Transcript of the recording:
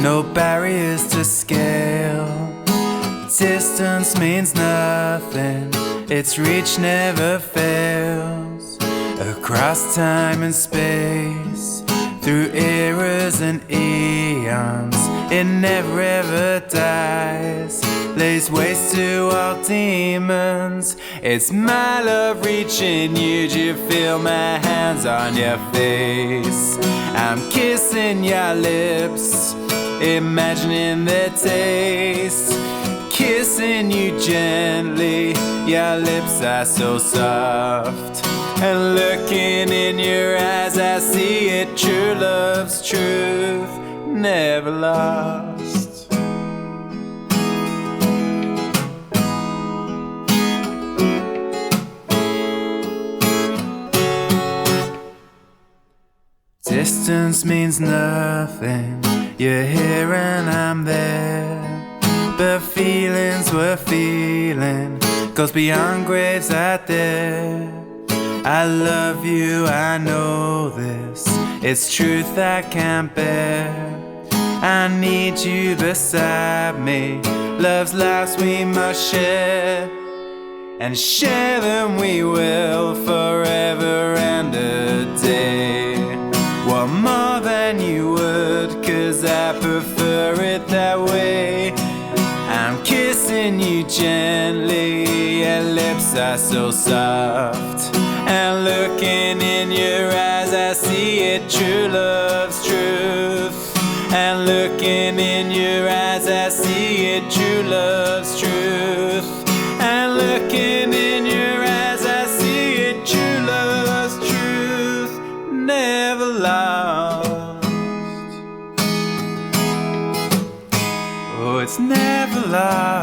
no barriers to scale. Distance means nothing, its reach never fails. Across time and space, through eras and eons, it never ever dies, lays waste to all demons. It's my love reaching you, do you feel my hands on your face? I'm kissing your lips, imagining their taste. Kissing you gently, your lips are so soft. And looking in your eyes, I see it, true love's truth, never lost. Distance means nothing, you're here and I'm there. But feelings we're feeling goes beyond graves out there. I love you, I know this, it's truth I can't bear. I need you beside me, love's lives we must share. And share them we will forever and a day. Well, more than you would, 'cause I prefer it that way. I'm kissing you gently, your lips are so soft. And looking in your eyes, I see it, true love's truth. And looking in your eyes, I see it, true love's truth. And looking in your eyes, I see it, true love's truth, never lost. Oh, it's never lost.